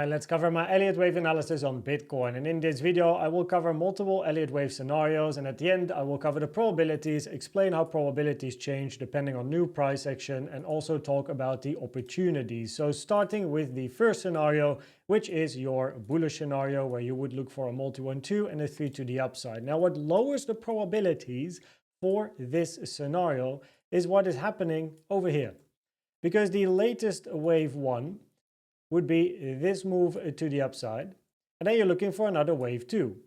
Alright, let's cover my Elliott Wave analysis on Bitcoin. And in this video, I will cover multiple Elliott Wave scenarios. And at the end, I will cover the probabilities, explain how probabilities change depending on new price action, and also talk about the opportunities. So starting with the first scenario, which is your bullish scenario, where you would look for a multi-1-2 and a 3 to the upside. Now, what lowers the probabilities for this scenario is what is happening over here. Because the latest wave 1 would be this move to the upside, and then you're looking for another wave 2.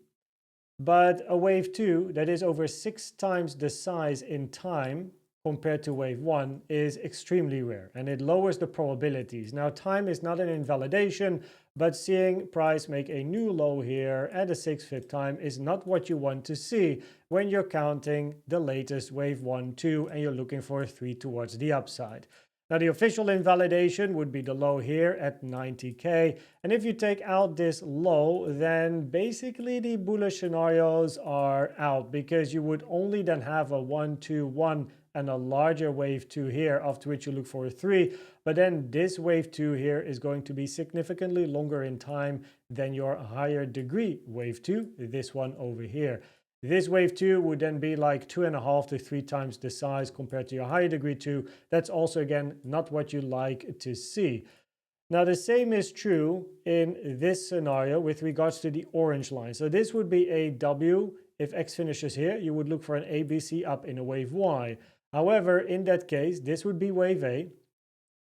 But a wave 2 that is over 6 times the size in time compared to wave 1 is extremely rare, and it lowers the probabilities. Now, time is not an invalidation, but seeing price make a new low here at a 6-fib time is not what you want to see when you're counting the latest wave 1, 2, and you're looking for a 3 towards the upside. Now, the official invalidation would be the low here at 90K. And if you take out this low, then basically the bullish scenarios are out, because you would only then have a 1, 2, 1 and a larger wave 2 here, after which you look for a 3. But then this wave 2 here is going to be significantly longer in time than your higher degree wave 2, this one over here. This wave 2 would then be like 2.5 to 3 times the size compared to your higher degree 2. That's also, again, not what you like to see. Now, the same is true in this scenario with regards to the orange line. So this would be a W. If X finishes here, you would look for an ABC up in a wave Y. However, in that case, this would be wave A.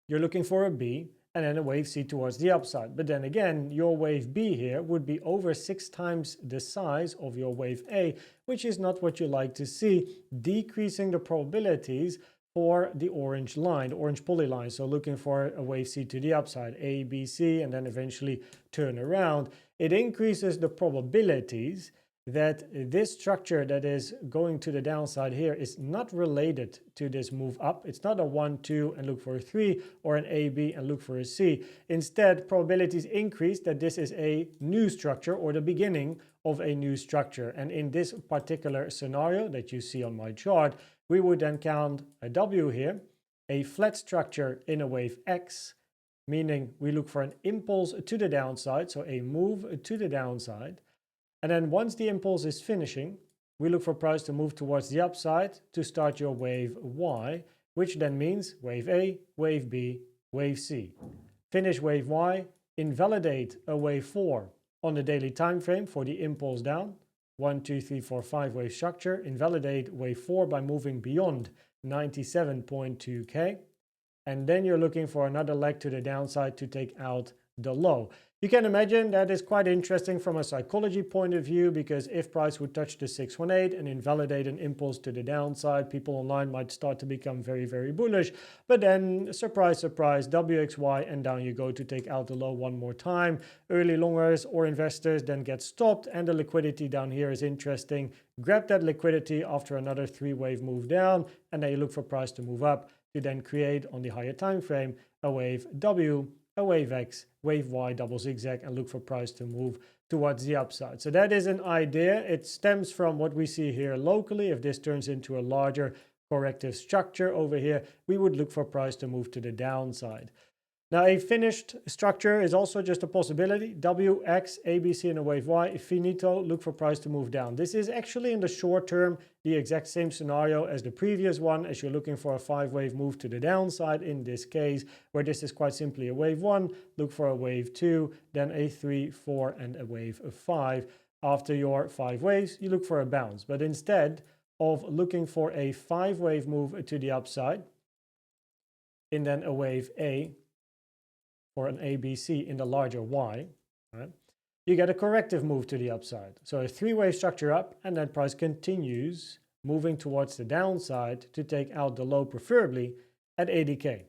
You're looking for a B, and then a wave C towards the upside. But then again, your wave B here would be over 6 times the size of your wave A, which is not what you like to see, decreasing the probabilities for the orange line, the orange polyline. So looking for a wave C to the upside, A, B, C, and then eventually turn around. It increases the probabilities that this structure that is going to the downside here is not related to this move up. It's not a 1, 2 and look for a 3, or an A, B and look for a C. Instead, probabilities increase that this is a new structure or the beginning of a new structure. And in this particular scenario that you see on my chart, we would then count a W here, a flat structure in a wave X, meaning we look for an impulse to the downside, so a move to the downside. And then once the impulse is finishing, we look for price to move towards the upside to start your wave Y, which then means wave A, wave B, wave C. Finish wave Y, invalidate a wave 4 on the daily time frame for the impulse down. 1, 2, 3, 4, 5 wave structure. Invalidate wave 4 by moving beyond 97.2K. And then you're looking for another leg to the downside to take out the low. You can imagine that is quite interesting from a psychology point of view, because if price would touch the 618 and invalidate an impulse to the downside, people online might start to become very, very bullish. But then, surprise, surprise, WXY, and down you go to take out the low one more time. Early longers or investors then get stopped, and the liquidity down here is interesting. Grab that liquidity after another 3-wave move down, and then you look for price to move up to then create on the higher time frame a wave W, a wave X, wave Y, double zigzag, and look for price to move towards the upside. So that is an idea. It stems from what we see here locally. If this turns into a larger corrective structure over here, we would look for price to move to the downside. Now, a finished structure is also just a possibility. W, X, A, B, C, and a wave Y. Finito, look for price to move down. This is actually in the short term the exact same scenario as the previous one, as you're looking for a 5-wave move to the downside in this case, where this is quite simply a wave 1, look for a wave 2, then a 3, 4, and a wave 5. After your 5 waves, you look for a bounce. But instead of looking for a 5-wave move to the upside, and then a wave A, or an ABC in the larger Y, right, you get a corrective move to the upside. So a 3-wave structure up, and then price continues moving towards the downside to take out the low, preferably at 80K.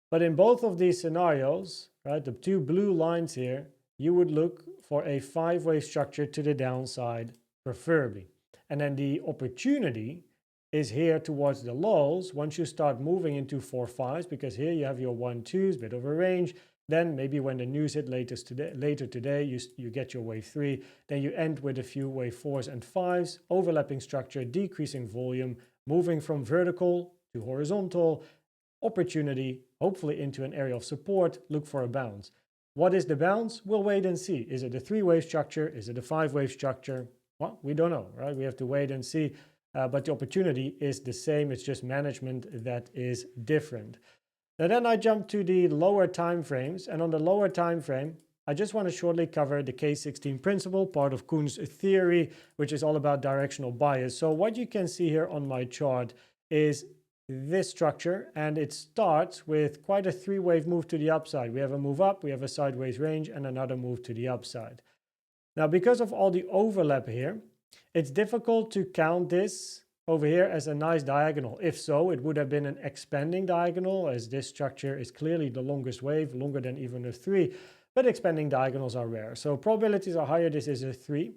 But in both of these scenarios, right, the 2 blue lines here, you would look for a 5-wave structure to the downside, preferably. And then the opportunity is here towards the lows once you start moving into 4 5s, because here you have your 1 2s, bit of a range. Then maybe when the news hit later today, you get your wave 3. Then you end with a few wave 4s and 5s, overlapping structure, decreasing volume, moving from vertical to horizontal, opportunity, hopefully into an area of support, look for a bounce. What is the bounce? We'll wait and see. Is it a 3-wave structure? Is it a 5-wave structure? Well, we don't know, right? We have to wait and see. But the opportunity is the same. It's just management that is different. Now then I jump to the lower time frames, and on the lower time frame, I just want to shortly cover the K16 principle, part of Kuhn's theory, which is all about directional bias. So what you can see here on my chart is this structure, and it starts with quite a 3-wave move to the upside. We have a move up, we have a sideways range, and another move to the upside. Now, because of all the overlap here, it's difficult to count this over here as a nice diagonal. If so, it would have been an expanding diagonal, as this structure is clearly the longest wave, longer than even a 3, but expanding diagonals are rare. So probabilities are higher, this is a 3,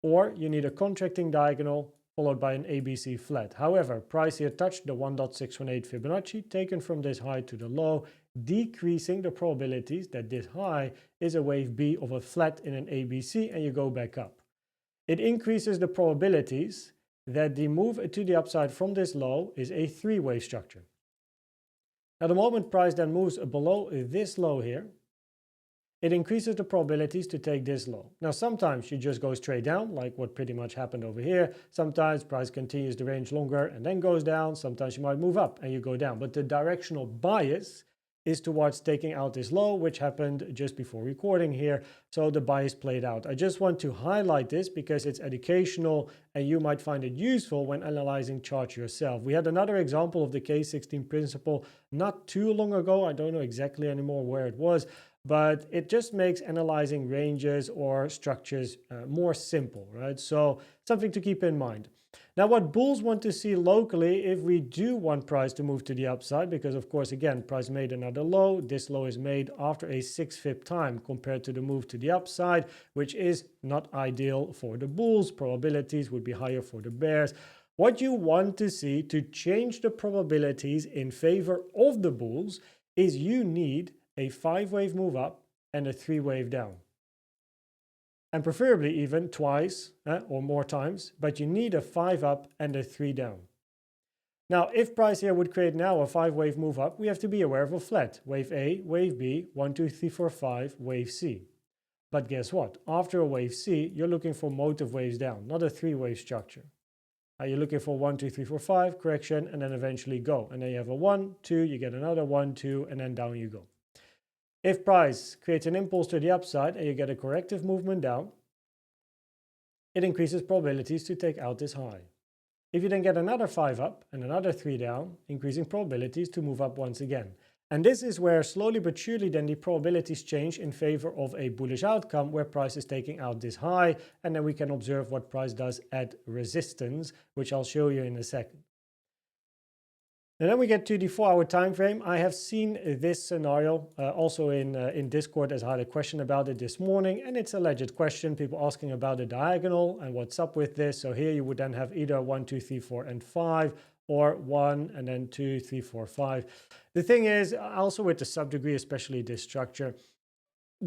or you need a contracting diagonal followed by an ABC flat. However, price here touched the 1.618 Fibonacci, taken from this high to the low, decreasing the probabilities that this high is a wave B of a flat in an ABC, and you go back up. It increases the probabilities that the move to the upside from this low is a 3-wave structure. Now, the moment price then moves below this low here, it increases the probabilities to take this low. Now, sometimes you just go straight down, like what pretty much happened over here. Sometimes price continues the range longer and then goes down. Sometimes you might move up and you go down. But the directional bias is towards taking out this low, which happened just before recording here. So the bias played out. I just want to highlight this because it's educational and you might find it useful when analyzing charts yourself. We had another example of the K16 principle not too long ago. I don't know exactly anymore where it was, but it just makes analyzing ranges or structures more simple, right? So something to keep in mind. Now, what bulls want to see locally, if we do want price to move to the upside, because of course, again, price made another low. This low is made after a 6-fib time compared to the move to the upside, which is not ideal for the bulls. Probabilities would be higher for the bears. What you want to see to change the probabilities in favor of the bulls is you need a 5-wave move up and a 3-wave down. And preferably even twice or more times, but you need a 5 up and a 3 down. Now, if price here would create now a 5-wave move up, we have to be aware of a flat. Wave A, wave B, 1, 2, 3, 4, 5, wave C. But guess what? After a wave C, you're looking for motive waves down, not a 3-wave structure. You're looking for 1, 2, 3, 4, 5, correction, and then eventually go. And then you have a 1, 2, you get another 1, 2, and then down you go. If price creates an impulse to the upside and you get a corrective movement down, it increases probabilities to take out this high. If you then get another 5 up and another 3 down, increasing probabilities to move up once again. And this is where slowly but surely then the probabilities change in favor of a bullish outcome where price is taking out this high, and then we can observe what price does at resistance, which I'll show you in a second. And then we get to the 4-hour time frame. I have seen this scenario also in Discord, as I had a question about it this morning, and it's a legit question. People asking about the diagonal and what's up with this. So here you would then have either 1, 2, 3, 4, and 5, or 1 and then 2, 3, 4, 5. The thing is, also with the subdegree, especially this structure,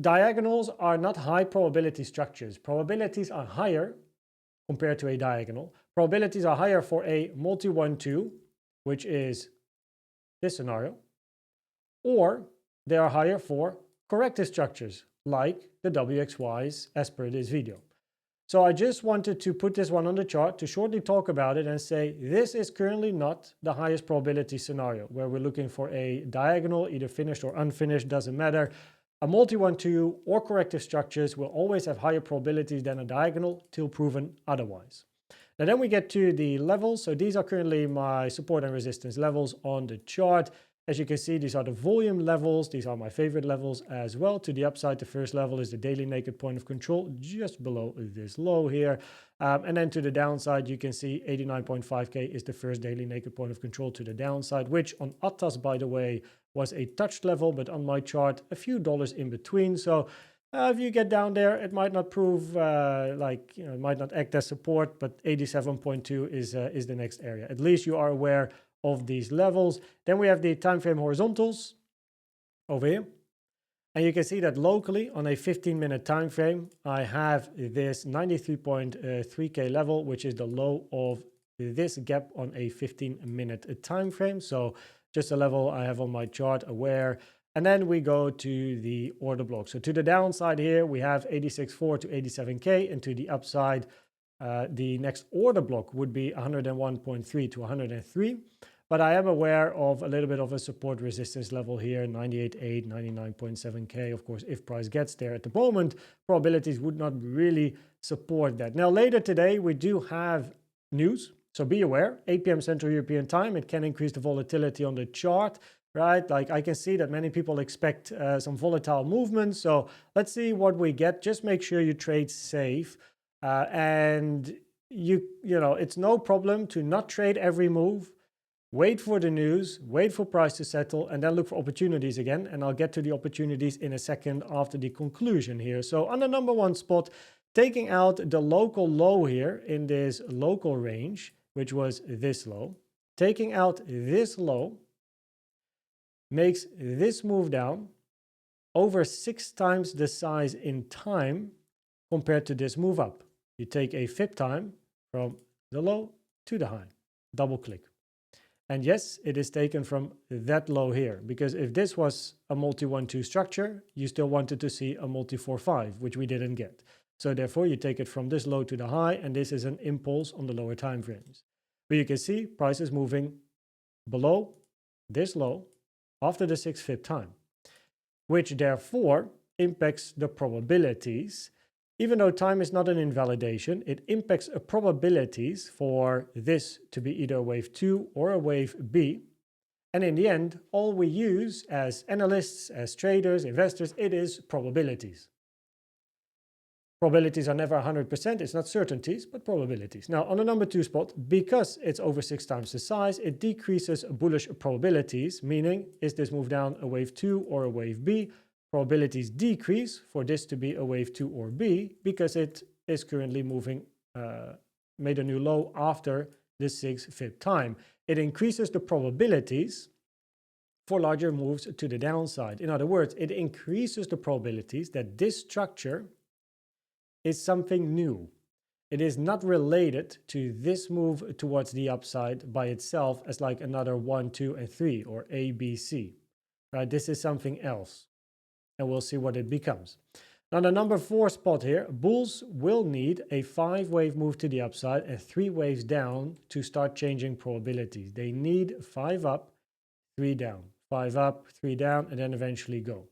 diagonals are not high probability structures. Probabilities are higher compared to a diagonal. Probabilities are higher for a multi-1-2, which is this scenario, or they are higher for corrective structures like the WXYs as per this video. So I just wanted to put this one on the chart to shortly talk about it and say this is currently not the highest probability scenario where we're looking for a diagonal, either finished or unfinished, doesn't matter. A multi-1-2 or corrective structures will always have higher probabilities than a diagonal till proven otherwise. Now then we get to the levels. So these are currently my support and resistance levels on the chart. As you can see, these are the volume levels. These are my favorite levels as well. To the upside, the first level is the daily naked point of control, just below this low here. And then to the downside, you can see 89.5K is the first daily naked point of control to the downside, which on Atlas, by the way, was a touched level, but on my chart, a few dollars in between. So if you get down there, it might not prove it might not act as support, but 87.2 is the next area. At least you are aware of these levels. Then we have the time frame horizontals over here. And you can see that locally on a 15-minute time frame, I have this 93.3K level, which is the low of this gap on a 15-minute time frame. So just a level I have on my chart aware. And then we go to the order block. So to the downside here, we have 86.4 to 87K, and to the upside, the next order block would be 101.3 to 103. But I am aware of a little bit of a support resistance level here, 98.8, 99.7K. Of course, if price gets there at the moment, probabilities would not really support that. Now, later today, we do have news. So be aware, 8 p.m. Central European time, it can increase the volatility on the chart, right? Like I can see that many people expect some volatile movement. So let's see what we get. Just make sure you trade safe. And you know, it's no problem to not trade every move. Wait for the news, wait for price to settle, and then look for opportunities again. And I'll get to the opportunities in a second after the conclusion here. So on the number one spot, taking out the local low here in this local range, which was this low, taking out this low makes this move down over 6 times the size in time compared to this move up. You take a FIB time from the low to the high, double click. And yes, it is taken from that low here, because if this was a multi-1-2 structure, you still wanted to see a multi-4-5, which we didn't get. So therefore, you take it from this low to the high, and this is an impulse on the lower time frames. But you can see price is moving below this low after the 6 FIB time, which therefore impacts the probabilities. Even though time is not an invalidation, it impacts probabilities for this to be either a wave 2 or a wave B. And in the end, all we use as analysts, as traders, investors, it is probabilities. Probabilities are never 100%, it's not certainties, but probabilities. Now, on the number 2 spot, because it's over 6 times the size, it decreases bullish probabilities, meaning, is this move down a wave 2 or a wave B? Probabilities decrease for this to be a wave 2 or B, because it is currently moving, made a new low after the 6 FIB time. It increases the probabilities for larger moves to the downside. In other words, it increases the probabilities that this structure is something new. It is not related to this move towards the upside by itself as like another 1, 2, and 3 or A, B, C. Right? This is something else. And we'll see what it becomes. Now, the number 4 spot here, bulls will need a 5-wave move to the upside and 3 waves down to start changing probabilities. They need 5 up, 3 down, 5 up, 3 down, and then eventually go.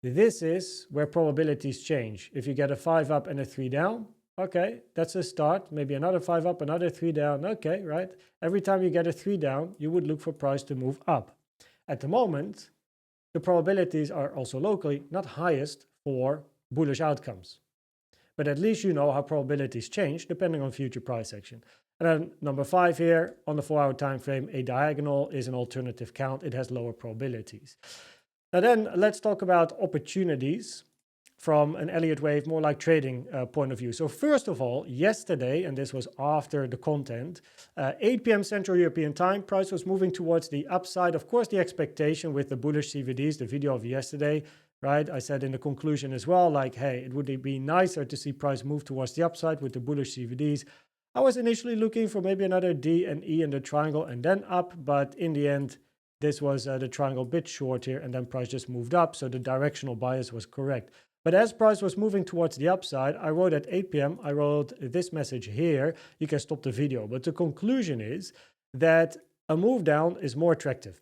This is where probabilities change. If you get a 5 up and a 3 down, okay, that's a start. Maybe another 5 up, another 3 down. Okay, right? Every time you get a 3 down, you would look for price to move up. At the moment, the probabilities are also locally not highest for bullish outcomes. But at least you know how probabilities change depending on future price action. And then number 5 here, on the 4-hour time frame, a diagonal is an alternative count. It has lower probabilities. Now then, let's talk about opportunities from an Elliott Wave, more like trading point of view. So first of all, yesterday, and this was after the content, 8 p.m. Central European time, price was moving towards the upside. Of course, the expectation with the bullish CVDs, the video of yesterday, right? I said in the conclusion as well, like, hey, it would be nicer to see price move towards the upside with the bullish CVDs. I was initially looking for maybe another D and E in the triangle and then up, but in the end, this was the triangle bit short here, and then price just moved up, so the directional bias was correct. But as price was moving towards the upside, I wrote at 8 p.m., I wrote this message here. You can stop the video. But the conclusion is that a move down is more attractive,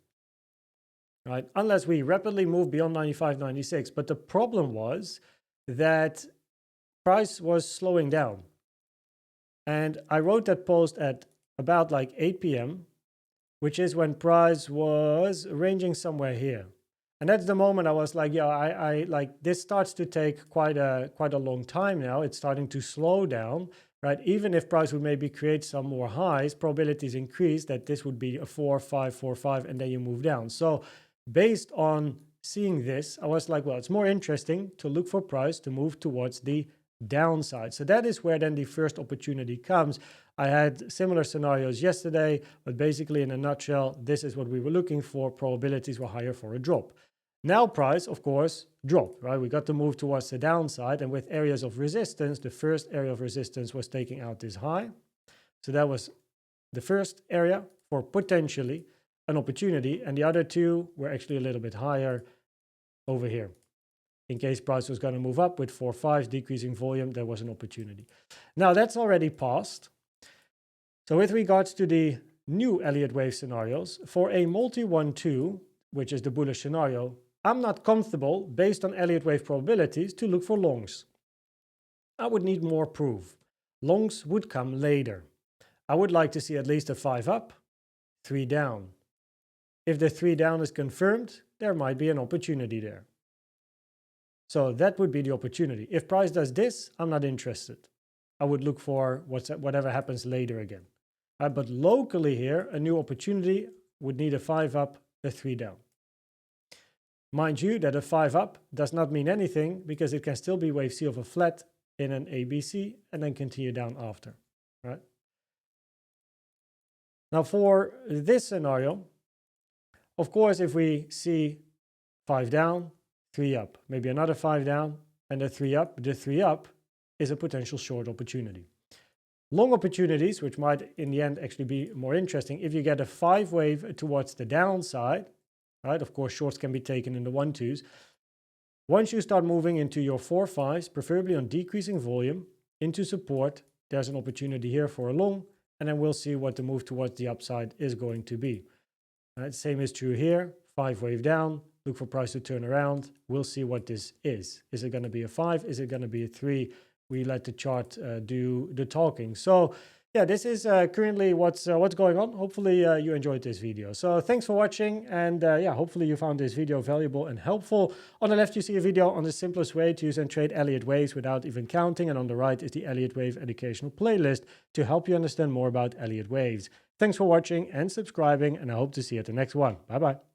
right? Unless we rapidly move beyond 95, 96. But the problem was that price was slowing down. And I wrote that post at about like 8 p.m., which is when price was ranging somewhere here. And that's the moment I was like, yeah, I like this starts to take quite a long time now. It's starting to slow down, right? Even if price would maybe create some more highs, probabilities increase that this would be a 4, 5, 4, 5, and then you move down. So based on seeing this, I was like, well, it's more interesting to look for price to move towards the downside. So that is where then the first opportunity comes. I had similar scenarios yesterday, but basically in a nutshell, this is what we were looking for. Probabilities were higher for a drop. Now price, of course, dropped, right? We got to move towards the downside, and with areas of resistance, the first area of resistance was taking out this high. So that was the first area for potentially an opportunity, and the other two were actually a little bit higher over here. In case price was going to move up with 4-5 decreasing volume, there was an opportunity. Now that's already passed. So with regards to the new Elliott Wave scenarios, for a multi 1-2, which is the bullish scenario, I'm not comfortable, based on Elliott Wave probabilities, to look for longs. I would need more proof. Longs would come later. I would like to see at least a 5 up, 3 down. If the 3 down is confirmed, there might be an opportunity there. So that would be the opportunity. If price does this, I'm not interested. I would look for whatever happens later again. But locally here, a new opportunity would need a 5 up, a 3 down. Mind you that a 5 up does not mean anything because it can still be wave C of a flat in an ABC and then continue down after, right? Now for this scenario, of course, if we see 5 down, 3 up, maybe another 5 down and a 3 up, the 3 up is a potential short opportunity. Long opportunities, which might in the end actually be more interesting, if you get a 5 wave towards the downside, right? Of course, shorts can be taken in the 1-2s. Once you start moving into your 4-5s, preferably on decreasing volume, into support, there's an opportunity here for a long, and then we'll see what the move towards the upside is going to be. Right? Same is true here, 5 wave down, look for price to turn around. We'll see what this is. Is it going to be a 5? Is it going to be a 3? We let the chart do the talking. So yeah, this is currently what's going on. Hopefully you enjoyed this video. So thanks for watching, and yeah, hopefully you found this video valuable and helpful. On the left you see a video on the simplest way to use and trade Elliott Waves without even counting, and on the right is the Elliott Wave educational playlist to help you understand more about Elliott Waves. Thanks for watching and subscribing, and I hope to see you at the next one. Bye bye.